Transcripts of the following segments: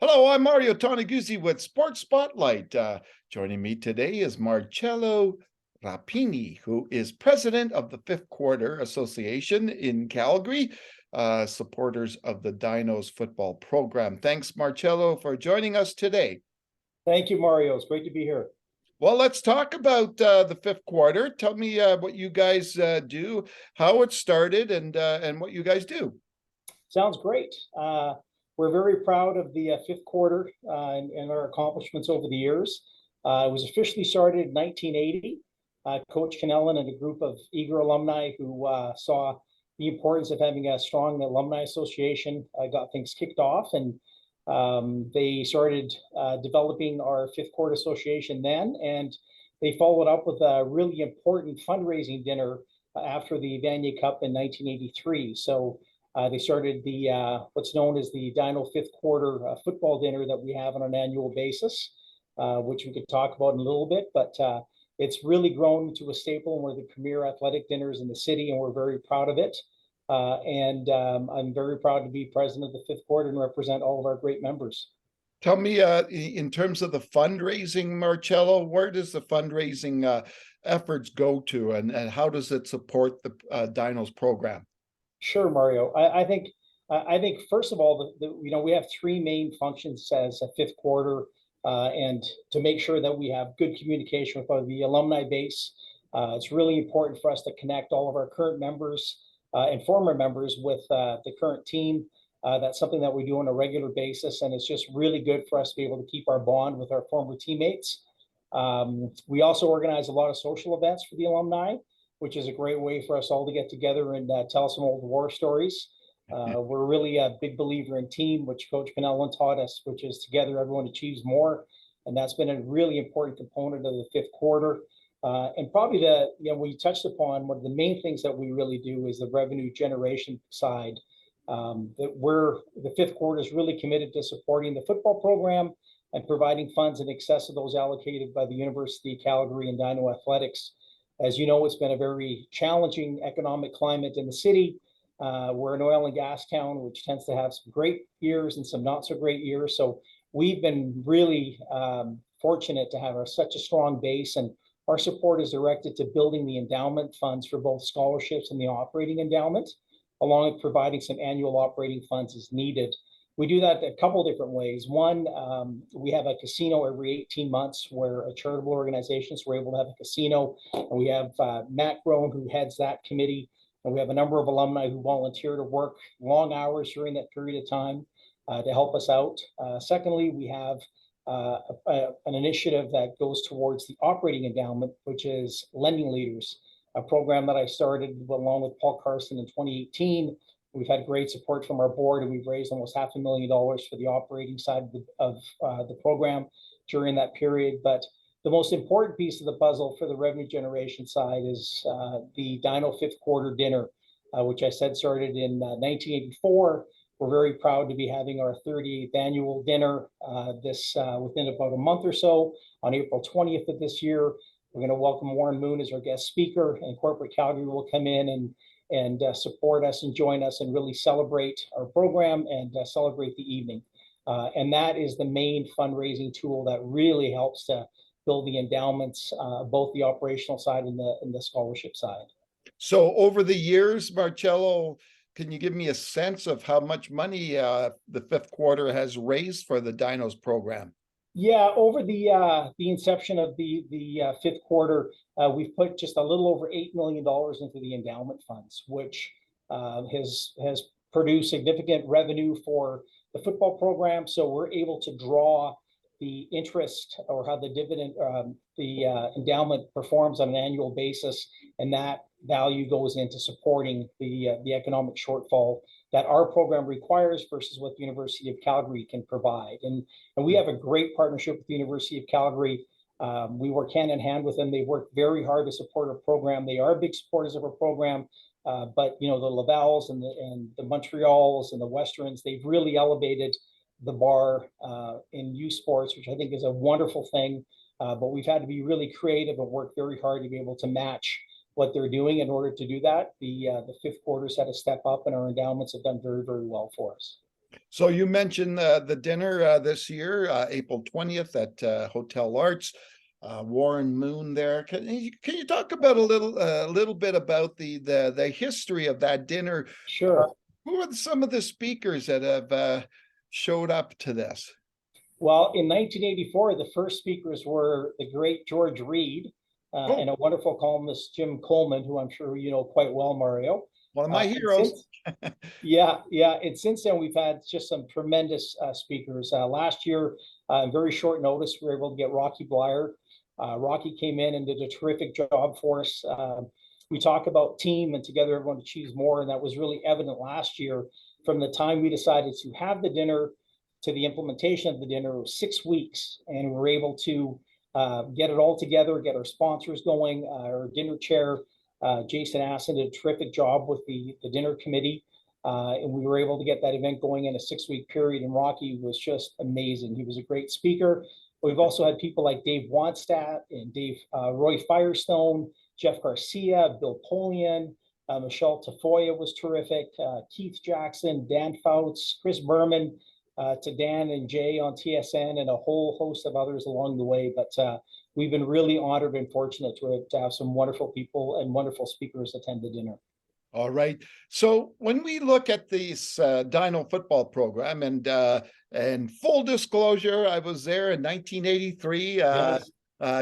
Hello, I'm Mario Toneguzzi with Sports Spotlight. Joining me today is Marcello Rapini, who is president of the Fifth Quarter Association in Calgary, supporters of the Dinos football program. Thanks, Marcello, for joining us today. Thank you, Mario. It's great to be here. Well, let's talk about the Fifth Quarter. Tell me what you guys do, how it started, and what you guys do. Sounds great. We're very proud of the Fifth Quarter and our accomplishments over the years. It was officially started in 1980. Coach Cannellan and a group of eager alumni who saw the importance of having a strong alumni association got things kicked off, and they started developing our Fifth Quarter Association then, and they followed up with a really important fundraising dinner after the Vanier Cup in 1983. So they started the what's known as the Dino Fifth Quarter football dinner that we have on an annual basis, which we could talk about in a little bit. But it's really grown to a staple and one of the premier athletic dinners in the city, and we're very proud of it. I'm very proud to be president of the Fifth Quarter and represent all of our great members. Tell me, in terms of the fundraising, Marcello, where does the fundraising efforts go to, and how does it support the Dinos program? Sure, Mario. I think first of all, we have three main functions as a Fifth Quarter, and to make sure that we have good communication with the alumni base. It's really important for us to connect all of our current members and former members with the current team. That's something that we do on a regular basis, and it's just really good for us to be able to keep our bond with our former teammates. We also organize a lot of social events for the alumni, which is a great way for us all to get together and tell some old war stories. We're really a big believer in team, which Coach Cannellan taught us, which is together everyone achieves more. And that's been a really important component of the Fifth Quarter. And probably we touched upon one of the main things that we really do is the revenue generation side. The Fifth Quarter is really committed to supporting the football program and providing funds in excess of those allocated by the University of Calgary and Dino Athletics. As you know, it's been a very challenging economic climate in the city. We're an oil and gas town, which tends to have some great years and some not so great years. So we've been really fortunate to have such a strong base, and our support is directed to building the endowment funds for both scholarships and the operating endowment, along with providing some annual operating funds as needed. We do that a couple of different ways. One, we have a casino every 18 months where a charitable organization, so we're able to have a casino. And we have Matt Groen, who heads that committee. And we have a number of alumni who volunteer to work long hours during that period of time to help us out. Secondly, we have an initiative that goes towards the operating endowment, which is Lending Leaders, a program that I started along with Paul Carson in 2018. We've had great support from our board, and we've raised almost $500,000 for the operating side of the program during that period. But the most important piece of the puzzle for the revenue generation side is the Dino Fifth Quarter Dinner, which I said started in 1984. We're very proud to be having our 38th annual dinner within about a month or so. On April 20th of this year, we're going to welcome Warren Moon as our guest speaker, and Corporate Calgary will come in and support us and join us and really celebrate our program and celebrate the evening. And that is the main fundraising tool that really helps to build the endowments, both the operational side and the scholarship side. So over the years, Marcello, can you give me a sense of how much money the Fifth Quarter has raised for the Dinos program? Yeah, over the inception of the Fifth Quarter, we've put just a little over $8 million into the endowment funds, which has produced significant revenue for the football program. So we're able to draw the interest or how the dividend, the endowment performs on an annual basis, and that value goes into supporting the economic shortfall that our program requires versus what the University of Calgary can provide. And we have a great partnership with the University of Calgary. We work hand in hand with them. They work very hard to support our program. They are big supporters of our program. But the Lavals and the Montreals and the Westerns, they've really elevated the bar in youth sports, which I think is a wonderful thing. But we've had to be really creative and work very hard to be able to match what they're doing. In order to do that, the Fifth Quarter's had to step up, and our endowments have done very, very well for us. So you mentioned the dinner this year, April 20th at Hotel Arts. Warren Moon there. Can you talk about a little bit about the history of that dinner? Uh, Sure. who are some of the speakers that have showed up to this? Well, in 1984, the first speakers were the great George Reed Oh, and a wonderful columnist, Jim Coleman, who I'm sure you know quite well, Mario. one of my And heroes. since Yeah, yeah. And since then, we've had just some tremendous speakers. Last year, very short notice, we were able to get Rocky Blyer. Rocky came in and did a terrific job for us. We talk about team and together everyone achieves more, and that was really evident last year. From the time we decided to have the dinner to the implementation of the dinner, it was 6 weeks, and we were able to get it all together, get our sponsors going. Our dinner chair, Jason Asson, did a terrific job with the dinner committee. And we were able to get that event going in a 6 week period. And Rocky was just amazing. He was a great speaker. We've also had people like Dave Wannstedt and Roy Firestone, Jeff Garcia, Bill Polian, Michelle Tafoya was terrific, Keith Jackson, Dan Fouts, Chris Berman, to Dan and Jay on TSN, and a whole host of others along the way. But we've been really honored and fortunate to have some wonderful people and wonderful speakers attend the dinner. All right. So when we look at this Dino football program, and full disclosure, I was there in 1983. Yes.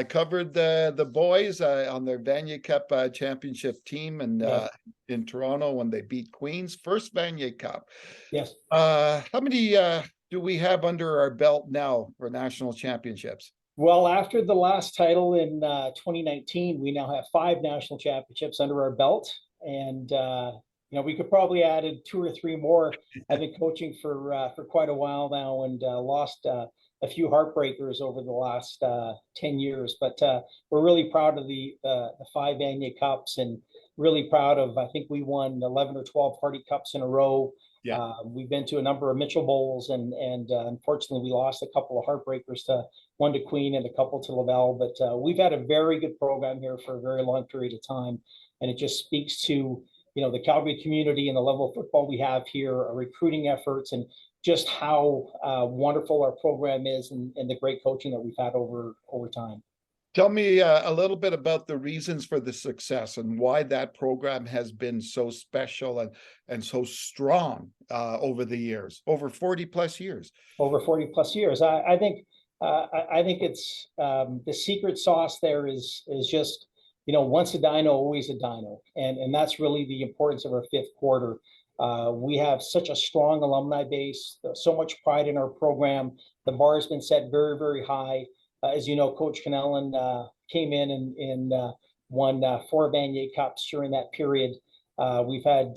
Covered the boys on their Vanier Cup championship team, and Yes. in Toronto when they beat Queens, first Vanier Cup. Yes. How many do we have under our belt now for national championships? Well, after the last title in 2019, we now have 5 national championships under our belt, and we could probably added 2 or 3 more. I've been coaching for quite a while now, and lost a few heartbreakers over the last 10 years. But we're really proud of the 5 Vanier Cups, and really proud of. I think we won 11 or 12 Hardy Cups in a row. Yeah. We've been to a number of Mitchell Bowls, and unfortunately, we lost a couple of heartbreakers to one to Queen and a couple to Laval. But we've had a very good program here for a very long period of time, and it just speaks to the Calgary community and the level of football we have here, our recruiting efforts, and just how wonderful our program is, and the great coaching that we've had over time. Tell me a little bit about the reasons for the success and why that program has been so special and so strong over the years, over 40 plus years. Over 40 plus years. I think it's the secret sauce there is just, once a Dino, always a Dino. And that's really the importance of our fifth quarter. We have such a strong alumni base, so much pride in our program. The bar has been set very, very high. As you know, Coach Cannellan came in and won 4 Vanier Cups during that period. We've had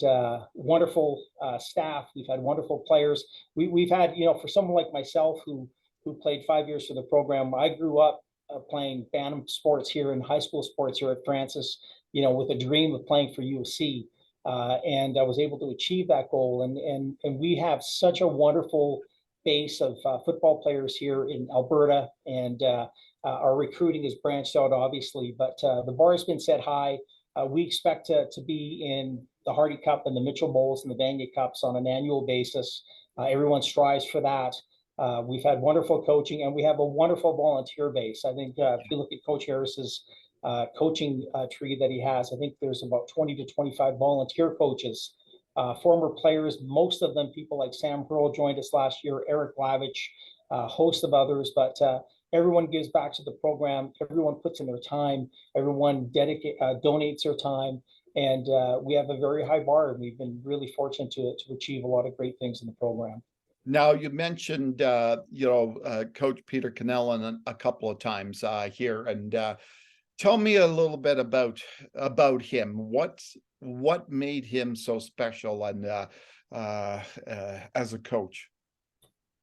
wonderful staff. We've had wonderful players. We've had, for someone like myself who played 5 years for the program, I grew up playing Bantam sports here and high school sports here at Francis, with a dream of playing for UC. And I was able to achieve that goal. And we have such a wonderful base of football players here in Alberta, and our recruiting is branched out, obviously, but the bar has been set high. We expect to be in the Hardy Cup and the Mitchell Bowls and the Vanier Cups on an annual basis. Everyone strives for that. We've had wonderful coaching, and we have a wonderful volunteer base. I think if you look at Coach Harris's coaching tree that he has, I think there's about 20 to 25 volunteer coaches, former players, most of them people like Sam Hurl joined us last year, Eric Lavich, a host of others. But everyone gives back to the program. Everyone puts in their time. Everyone donates their time. And we have a very high bar, and we've been really fortunate to achieve a lot of great things in the program. Now, you mentioned, Coach Peter Cannellan a couple of times here, and tell me a little bit about him. What made him so special and as a coach?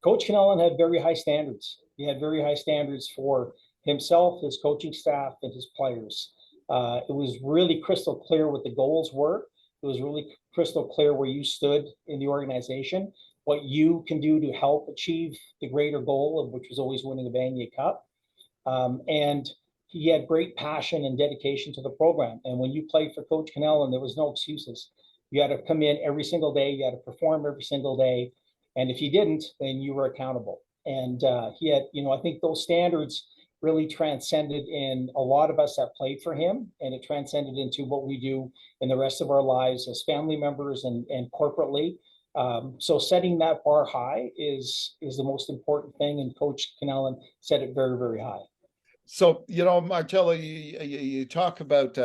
Coach Cannellan had very high standards. He had very high standards for himself, his coaching staff, and his players. It was really crystal clear what the goals were. It was really crystal clear where you stood in the organization, what you can do to help achieve the greater goal, of which was always winning a Vanier Cup. And he had great passion and dedication to the program. And when you played for Coach Cannellan, there was no excuses. You had to come in every single day. You had to perform every single day. And if you didn't, then you were accountable. And he had, I think those standards really transcended in a lot of us that played for him, and it transcended into what we do in the rest of our lives as family members and corporately. So setting that bar high is the most important thing, and Coach Cannellan set it very, very high. So, Marcello, you talk about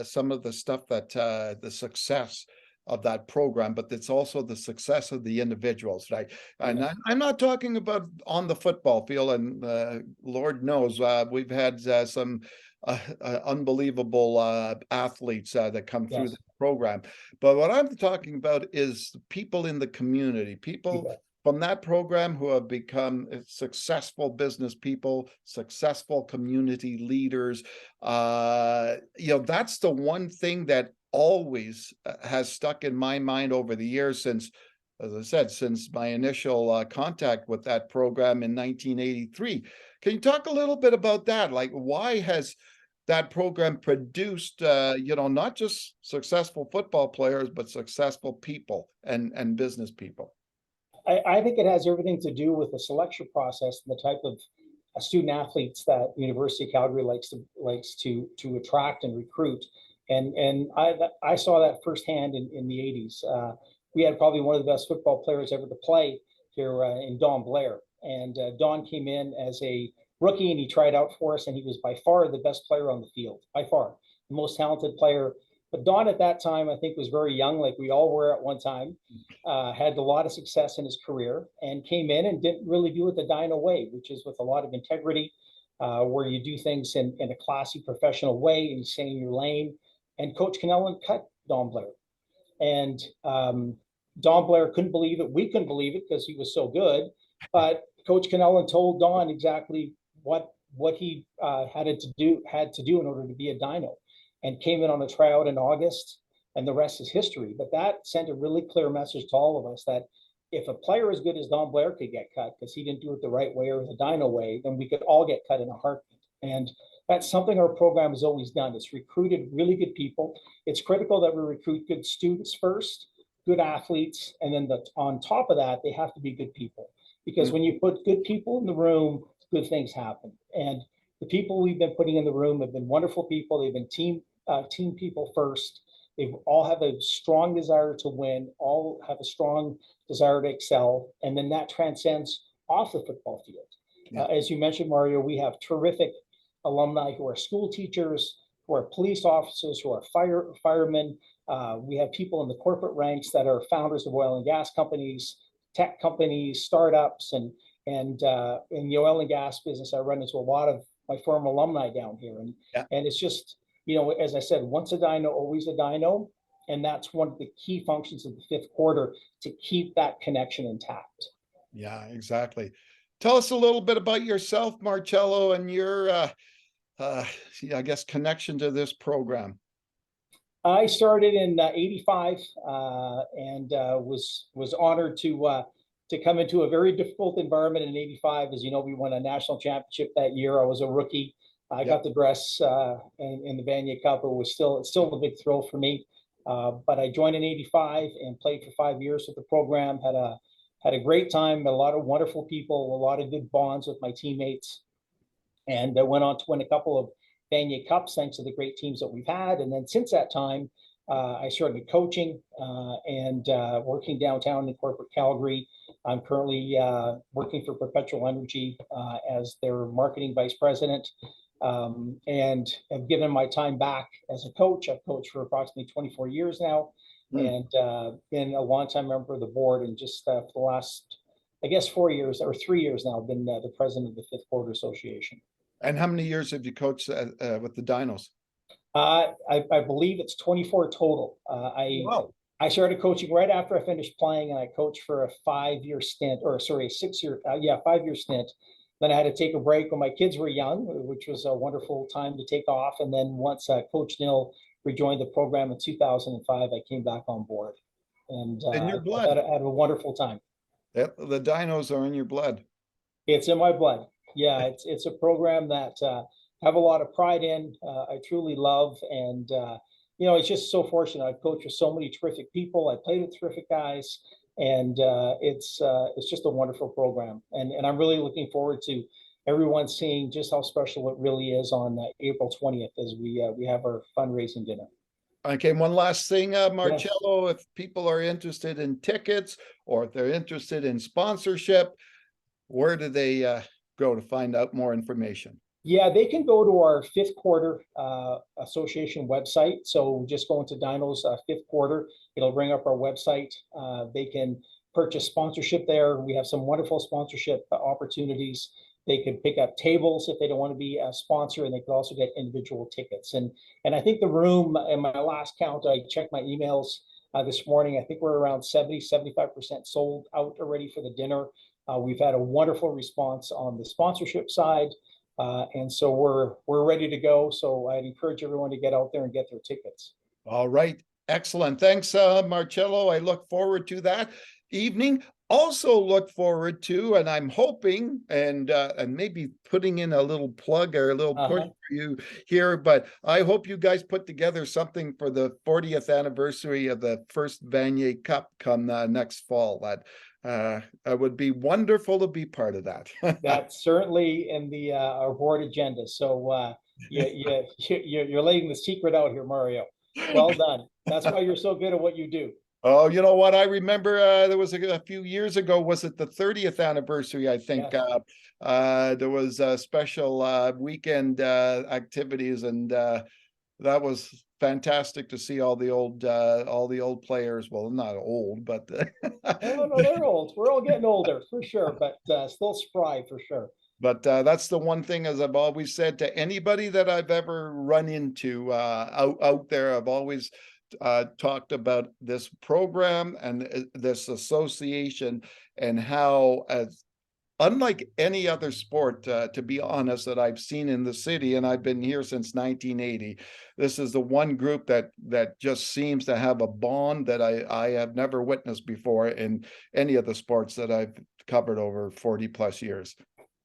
some of the stuff that the success of that program, but it's also the success of the individuals, right? And I'm not talking about on the football field, and Lord knows we've had some unbelievable athletes that come through the program. But what I'm talking about is people in the community, people from that program who have become successful business people, successful community leaders. That's the one thing that always has stuck in my mind over the years since, as I said, since my initial contact with that program in 1983. Can you talk a little bit about that? Like, why has that program produced, not just successful football players, but successful people and business people? I think it has everything to do with the selection process and the type of student athletes that University of Calgary likes to attract and recruit. And I saw that firsthand in the 80s. We had probably one of the best football players ever to play here in Don Blair. And Don came in as a rookie and he tried out for us, and he was by far the best player on the field, by far the most talented player. But Don at that time, I think, was very young, like we all were at one time, had a lot of success in his career, and came in and didn't really do it the Dino way, which is with a lot of integrity, where you do things in a classy, professional way and you stay in your lane. And Coach Cannellan cut Don Blair. And Don Blair couldn't believe it. We couldn't believe it because he was so good. But Coach Cannellan told Don exactly what he had to do in order to be a Dino, and came in on a tryout in August, and the rest is history. But that sent a really clear message to all of us that if a player as good as Don Blair could get cut because he didn't do it the right way or the Dino way, then we could all get cut in a heartbeat. And that's something our program has always done. It's recruited really good people. It's critical that we recruit good students first, good athletes, and then on top of that, they have to be good people. Because when you put good people in the room, good things happen. And the people we've been putting in the room have been wonderful people. They've been team people first. They all have a strong desire to win, all have a strong desire to excel, and then that transcends off the football field. As you mentioned, Mario, we have terrific alumni who are school teachers, who are police officers, who are firemen. We have people in the corporate ranks that are founders of oil and gas companies, tech companies, startups, and in the oil and gas business, I run into a lot of my former alumni down here. And it's just, as I said, once a Dino, always a Dino. And that's one of the key functions of the fifth quarter, to keep that connection intact. Yeah, exactly. Tell us a little bit about yourself, Marcello, and your, I guess, connection to this program. I started in '85 and was honored to come into a very difficult environment in '85. As you know, we won a national championship that year. I was a rookie. I got the dress in the Vanier Cup. It's still a big thrill for me. But I joined in '85 and played for 5 years with the program. Had a great time. Met a lot of wonderful people, a lot of good bonds with my teammates, and I went on to win a couple of Vanier Cups thanks to the great teams that we've had. And then since that time, I started coaching and working downtown in corporate Calgary. I'm currently working for Perpetual Energy as their marketing vice president, and have given my time back as a coach. I've coached for approximately 24 years now, and been a longtime member of the board. And just for the last, I guess, 4 years or 3 years now, I've been the president of the Fifth Quarter Association. And how many years have you coached with the Dinos? I believe it's 24 total. Wow. I started coaching right after I finished playing, and I coached for a 5-year stint, or sorry, a 6-year, 5-year stint. Then I had to take a break when my kids were young, which was a wonderful time to take off. And then once Coach Nill rejoined the program in 2005, I came back on board. And in your blood. I had a wonderful time. Yep, the Dinos are in your blood. It's in my blood. Yeah, it's a program that I have a lot of pride in. I truly love, and it's just so fortunate. I've coached with so many terrific people. I played with terrific guys, And it's just a wonderful program. And I'm really looking forward to everyone seeing just how special it really is on April 20th as we have our fundraising dinner. Okay, one last thing, Yes. Marcello, if people are interested in tickets or if they're interested in sponsorship, where do they go to find out more information? Yeah, they can go to our fifth quarter association website. So just go into Dinos fifth quarter. It'll bring up our website. They can purchase sponsorship there. We have some wonderful sponsorship opportunities. They can pick up tables if they don't want to be a sponsor, and they can also get individual tickets. And I think the room, in my last count, I checked my emails this morning. I think we're around 75% sold out already for the dinner. We've had a wonderful response on the sponsorship side. And so we're ready to go. So I'd encourage everyone to get out there and get their tickets. All right. Excellent. Thanks, Marcello. I look forward to that evening. Also look forward to, and I'm hoping, and maybe putting in a little plug or a little push for you here, but I hope you guys put together something for the 40th anniversary of the first Vanier Cup come next fall. That it would be wonderful to be part of that. That's certainly in the our board agenda. So you're laying the secret out here, Mario. Well done. That's why you're so good at what you do. Oh, you know what? I remember there was a few years ago, was it the 30th anniversary? I think Yes. there was special weekend activities, and that was fantastic to see all the old players. Well, not old, but Oh, no, they're old. We're all getting older for sure, but still spry for sure. but that's the one thing, as I've always said to anybody that I've ever run into out there, I've always talked about this program and this association, and how, as unlike any other sport, to be honest, that I've seen in the city, and I've been here since 1980, this is the one group that just seems to have a bond that I have never witnessed before in any of the sports that I've covered over 40 plus years.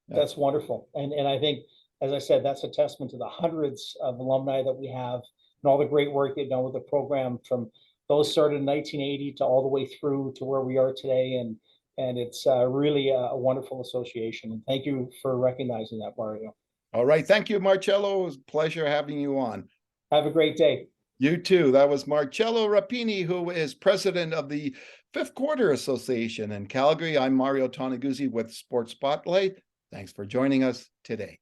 That's wonderful. And I think, as I said, that's a testament to the hundreds of alumni that we have and all the great work they've done with the program, from those started in 1980 to all the way through to where we are today. And it's really a wonderful association. And thank you for recognizing that, Mario. All right. Thank you, Marcello. It was a pleasure having you on. Have a great day. You too. That was Marcello Rapini, who is president of the Fifth Quarter Association in Calgary. I'm Mario Toneguzzi with Sports Spotlight. Thanks for joining us today.